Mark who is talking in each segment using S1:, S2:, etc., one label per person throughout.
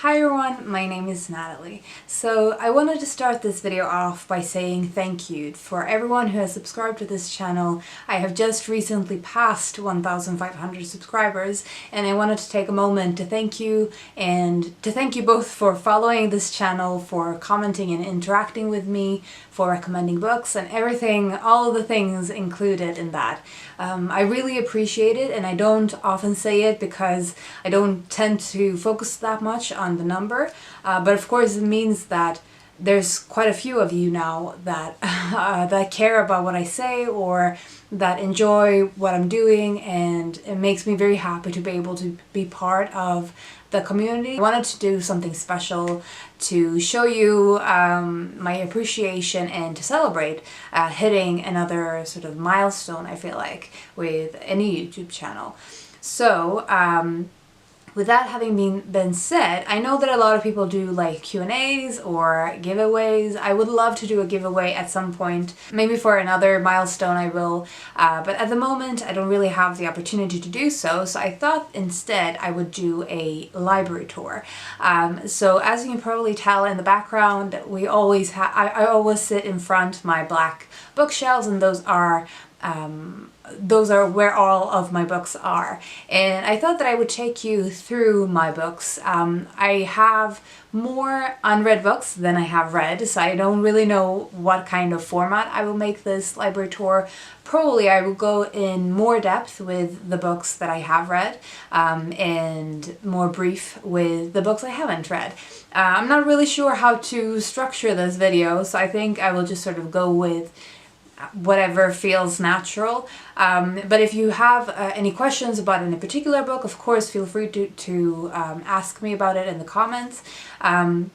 S1: Hi everyone, my name is Natalie. So I wanted to start this video off by saying thank you for everyone who has subscribed to this channel. I have just recently passed 1,500 subscribers and I wanted to take a moment to thank you and to thank you both for following this channel, for commenting and interacting with me, for recommending books and everything, all of the things included in that. I really appreciate it, and I don't often say it because I don't tend to focus that much on the number, but of course it means that there's quite a few of you now that that care about what I say or that enjoy what I'm doing, and it makes me very happy to be able to be part of the community. I wanted to do something special to show you my appreciation and to celebrate hitting another sort of milestone, I feel like, with any YouTube channel. So with that having been said, I know that a lot of people do like Q&As or giveaways. I would love to do a giveaway at some point. Maybe for another milestone I will, but at the moment I don't really have the opportunity to do so, so I thought instead I would do a library tour. So as you can probably tell in the background, I always sit in front my black bookshelves, and those are where all of my books are, and I thought that I would take you through my books. I have more unread books than I have read, so I don't really know what kind of format I will make this library tour. Probably I will go in more depth with the books that I have read, and more brief with the books I haven't read. I'm not really sure how to structure this video, so I think I will just sort of go with whatever feels natural. But if you have any questions about any particular book, of course feel free to ask me about it in the comments. And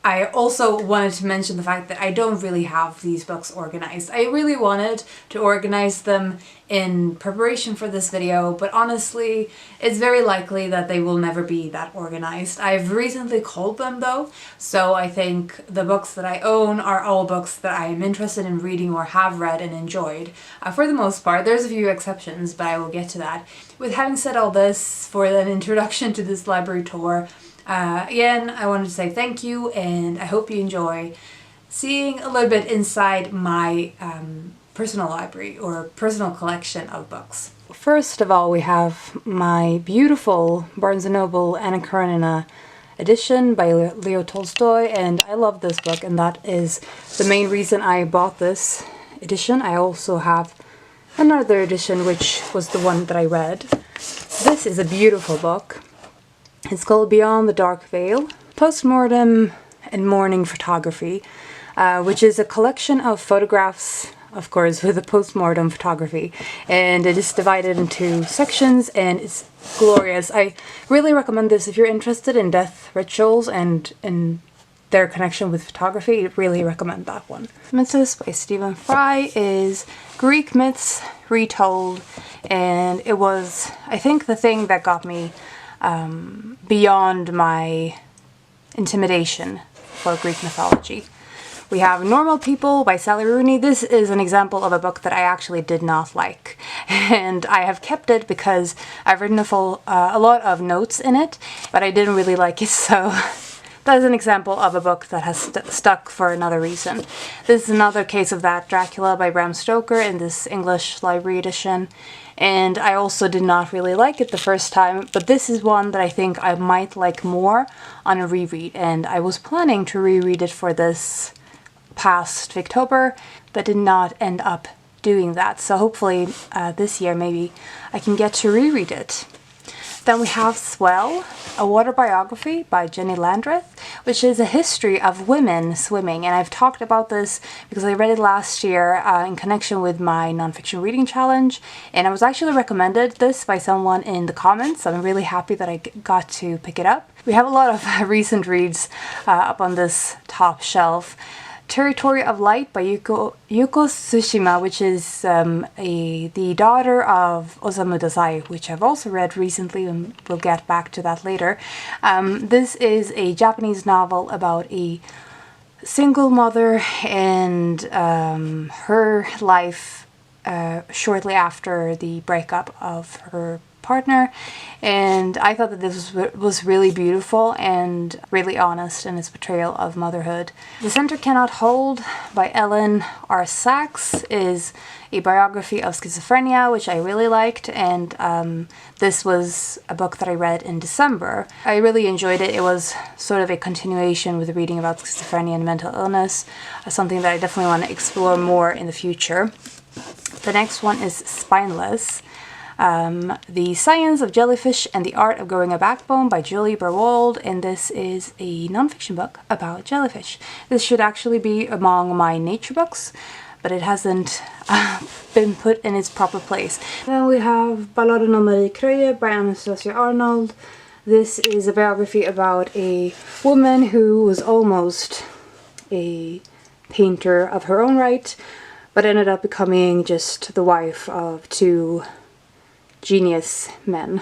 S1: I also wanted to mention the fact that I don't really have these books organized. I really wanted to organize them in preparation for this video, but honestly, it's very likely that they will never be that organized. I've recently culled them though, so I think the books that I own are all books that I am interested in reading or have read and enjoyed. For the most part, there's a few exceptions, but I will get to that. With having said all this, for an introduction to this library tour, again, I wanted to say thank you, and I hope you enjoy seeing a little bit inside my personal library or personal collection of books. First of all, we have my beautiful Barnes & Noble Anna Karenina edition by Leo Tolstoy, and I love this book, and that is the main reason I bought this edition. I also have another edition, which was the one that I read. This is a beautiful book. It's called Beyond the Dark Veil, Postmortem and Morning Photography, which is a collection of photographs, of course, with a postmortem photography, and it is divided into sections, and it's glorious. I really recommend this if you're interested in death rituals and in their connection with photography. I really recommend that one. Myths by Stephen Fry is Greek myths retold, and it was, I think, the thing that got me beyond my intimidation for Greek mythology. We have Normal People by Sally Rooney. This is an example of a book that I actually did not like, and I have kept it because I've written a lot of notes in it, but I didn't really like it, so that is an example of a book that has stuck for another reason. This is another case of that, Dracula by Bram Stoker in this English library edition, and I also did not really like it the first time, but this is one that I think I might like more on a reread, and I was planning to reread it for this past Victober, but did not end up doing that, so hopefully this year maybe I can get to reread it. Then we have Swell, a water biography by Jenny Landreth, which is a history of women swimming, and I've talked about this because I read it last year in connection with my nonfiction reading challenge, and I was actually recommended this by someone in the comments, so I'm really happy that I got to pick it up. We have a lot of recent reads up on this top shelf. Territory of Light by Yuko Tsushima, which is the daughter of Osamu Dazai, which I've also read recently, and we'll get back to that later. This is a Japanese novel about a single mother and her life shortly after the breakup of her partner, and I thought that this was really beautiful and really honest in its portrayal of motherhood. The Center Cannot Hold by Elyn R. Sachs is a biography of schizophrenia, which I really liked, and this was a book that I read in December. I really enjoyed it. It was sort of a continuation with reading about schizophrenia and mental illness, something that I definitely want to explore more in the future. The next one is Spineless. The Science of Jellyfish and the Art of Growing a Backbone by Julie Berwald, and this is a nonfiction book about jellyfish. This should actually be among my nature books, but it hasn't been put in its proper place. Then we have Balladen of Kroyer by Anastassia Arnold. This is a biography about a woman who was almost a painter of her own right, but ended up becoming just the wife of two genius men.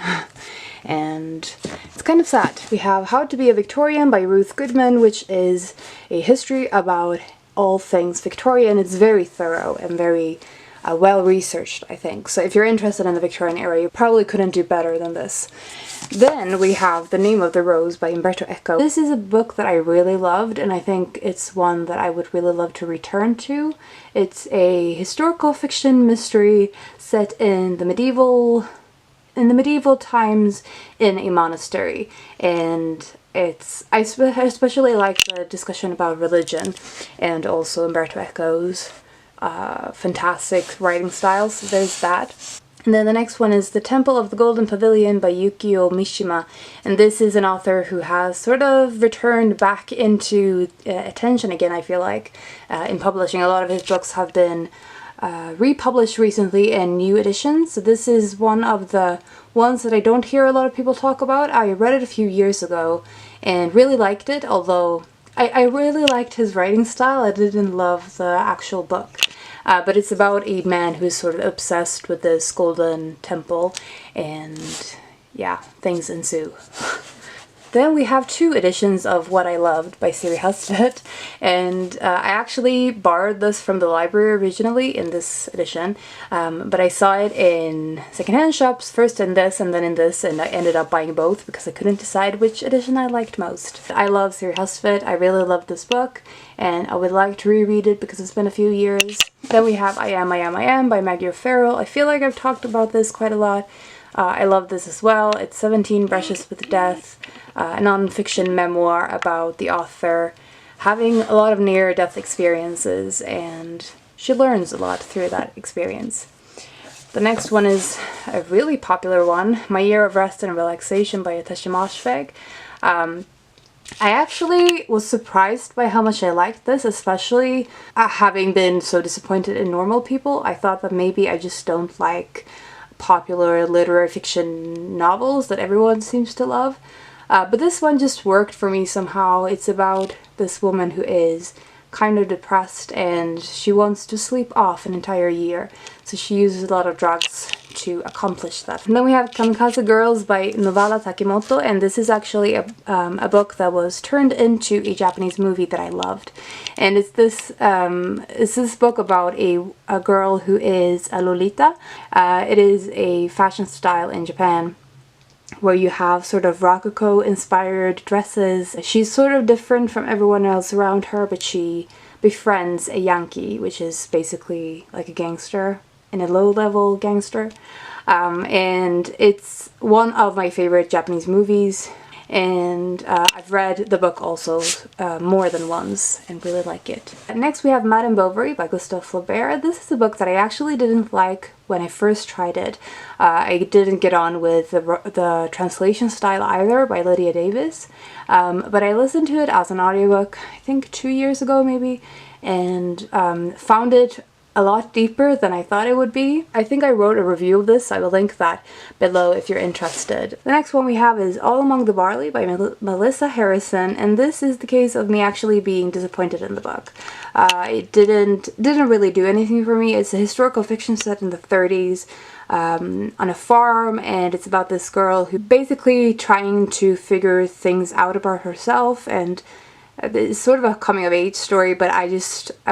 S1: And it's kind of sad. We have How to Be a Victorian by Ruth Goodman, which is a history about all things Victorian. It's very thorough and very well researched, I think. So if you're interested in the Victorian era, you probably couldn't do better than this. Then we have The Name of the Rose by Umberto Eco. This is a book that I really loved, and I think it's one that I would really love to return to. It's a historical fiction mystery set in the medieval times in a monastery, and I especially like the discussion about religion and also Umberto Eco's fantastic writing style, so there's that. And then the next one is The Temple of the Golden Pavilion by Yukio Mishima, and this is an author who has sort of returned back into attention again, I feel like, in publishing. A lot of his books have been republished recently in new editions, so this is one of the ones that I don't hear a lot of people talk about. I read it a few years ago and really liked it, although I really liked his writing style. I didn't love the actual book. But it's about a man who's sort of obsessed with this golden temple, and yeah, things ensue. Then we have two editions of What I Loved by Siri Hustvedt, and I actually borrowed this from the library originally in this edition, but I saw it in secondhand shops, first in this and then in this, and I ended up buying both because I couldn't decide which edition I liked most. I love Siri Hustvedt. I really love this book, and I would like to reread it because it's been a few years. Then we have I Am by Maggie O'Farrell. I feel like I've talked about this quite a lot. I love this as well. It's 17 Brushes with Death, a non-fiction memoir about the author having a lot of near-death experiences, and she learns a lot through that experience. The next one is a really popular one, My Year of Rest and Relaxation by Otessa Moshfegh. I actually was surprised by how much I liked this, especially having been so disappointed in Normal People. I thought that maybe I just don't like popular literary fiction novels that everyone seems to love. But this one just worked for me somehow. It's about this woman who is kind of depressed and she wants to sleep off an entire year. So she uses a lot of drugs to accomplish that. And then we have Kamikaze Girls by Novala Takemoto, and this is actually a book that was turned into a Japanese movie that I loved. And it's this book about a girl who is a Lolita. It is a fashion style in Japan where you have sort of Rococo inspired dresses. She's sort of different from everyone else around her, but she befriends a Yankee, which is basically like a gangster, and a low-level gangster. And it's one of my favorite Japanese movies, and I've read the book also more than once and really like it. Next we have Madame Bovary by Gustave Flaubert. This is a book that I actually didn't like when I first tried it. I didn't get on with the translation style either by Lydia Davis, but I listened to it as an audiobook I think 2 years ago maybe, and found it a lot deeper than I thought it would be. I think I wrote a review of this. I will link that below if you're interested. The next one we have is All Among the Barley by Melissa Harrison, and this is the case of me actually being disappointed in the book. It didn't really do anything for me. It's a historical fiction set in the 30s on a farm, and it's about this girl who basically trying to figure things out about herself, and it's sort of a coming of age story, but I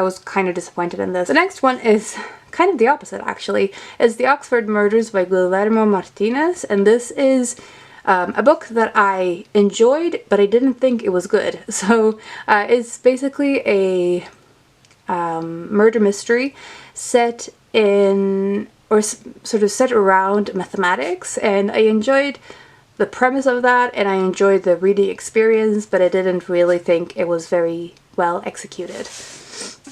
S1: was kind of disappointed in this. The next one is kind of the opposite actually. It's The Oxford Murders by Guillermo Martinez, and this is a book that I enjoyed, but I didn't think it was good. So it's basically a murder mystery set in, or sort of set around mathematics, and I enjoyed the premise of that and I enjoyed the reading experience, but I didn't really think it was very well executed.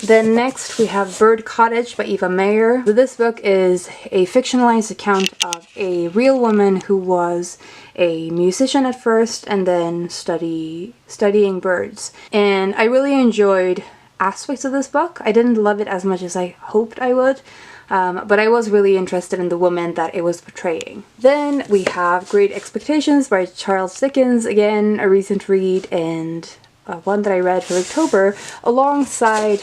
S1: Then next we have Bird Cottage by Eva Meijer. This book is a fictionalized account of a real woman who was a musician at first and then studying birds. And I really enjoyed aspects of this book. I didn't love it as much as I hoped I would, but I was really interested in the woman that it was portraying. Then we have Great Expectations by Charles Dickens, again a recent read and one that I read for October alongside,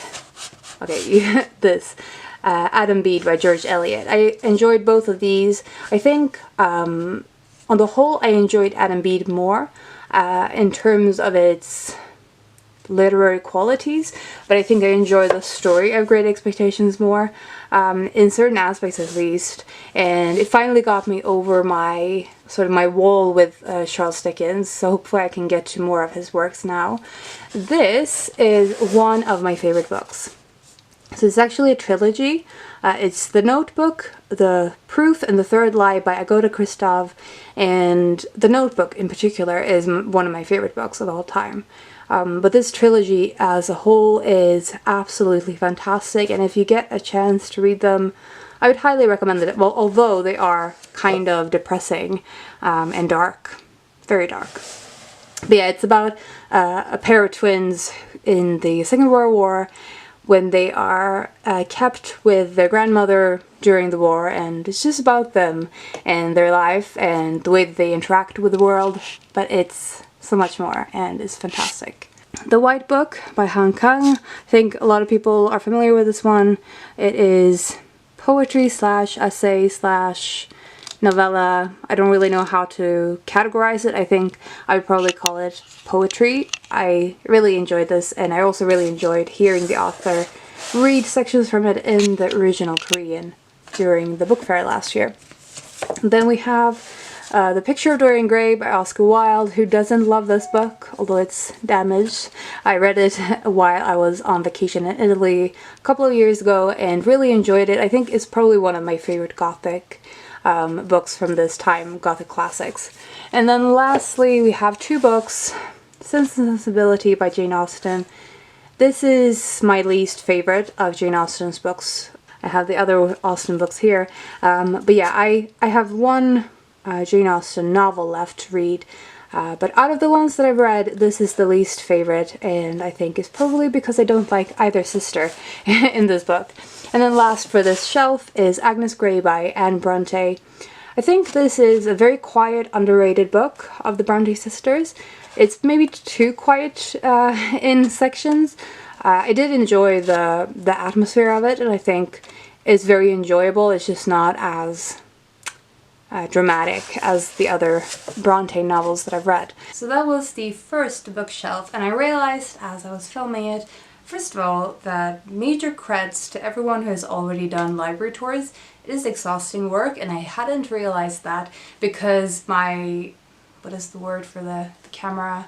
S1: okay, this Adam Bede by George Eliot. I enjoyed both of these. I think on the whole I enjoyed Adam Bede more in terms of its literary qualities, but I think I enjoy the story of Great Expectations more, in certain aspects at least, and it finally got me over my wall with Charles Dickens, so hopefully I can get to more of his works now. This is one of my favorite books. So it's actually a trilogy. It's The Notebook, The Proof, and The Third Lie by Agatha Christie, and The Notebook in particular is one of my favorite books of all time. But this trilogy as a whole is absolutely fantastic, and if you get a chance to read them, I would highly recommend it. Well, although they are kind of depressing and dark, very dark. But yeah, it's about a pair of twins in the Second World War when they are kept with their grandmother during the war, and it's just about them and their life and the way that they interact with the world, but it's so much more, and it's fantastic. The White Book by Han Kang. I think a lot of people are familiar with this one. It is poetry slash essay slash novella. I don't really know how to categorize it. I think I would probably call it poetry. I really enjoyed this, and I also really enjoyed hearing the author read sections from it in the original Korean during the book fair last year. Then we have The Picture of Dorian Gray by Oscar Wilde. Who doesn't love this book, although it's damaged? I read it while I was on vacation in Italy a couple of years ago and really enjoyed it. I think it's probably one of my favorite Gothic books from this time, Gothic classics. And then lastly we have two books, Sense and Sensibility by Jane Austen. This is my least favorite of Jane Austen's books. I have the other Austen books here, but yeah, I have one Jane Austen novel left to read, but out of the ones that I've read, this is the least favorite, and I think it's probably because I don't like either sister in this book. And then last for this shelf is Agnes Grey by Anne Bronte. I think this is a very quiet, underrated book of the Bronte sisters. It's maybe too quiet in sections. I did enjoy the atmosphere of it, and I think it's very enjoyable. It's just not as dramatic as the other Bronte novels that I've read. So that was the first bookshelf, and I realized as I was filming it, first of all, that major creds to everyone who has already done library tours. It is exhausting work, and I hadn't realized that because my, what is the word for the camera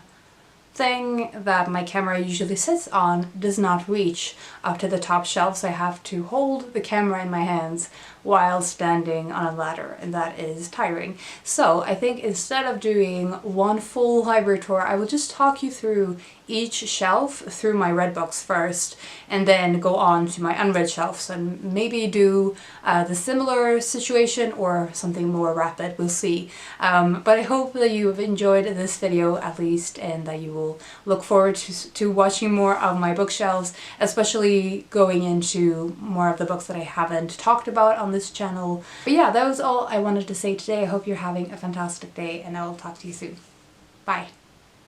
S1: thing that my camera usually sits on does not reach up to the top shelf, so I have to hold the camera in my hands while standing on a ladder, and that is tiring. So I think instead of doing one full library tour, I will just talk you through each shelf through my read books first, and then go on to my unread shelves and maybe do the similar situation or something more rapid, we'll see. But I hope that you have enjoyed this video at least, and that you will look forward to watching more of my bookshelves, especially going into more of the books that I haven't talked about on this channel. But yeah, that was all I wanted to say today. I hope you're having a fantastic day, and I will talk to you soon. Bye!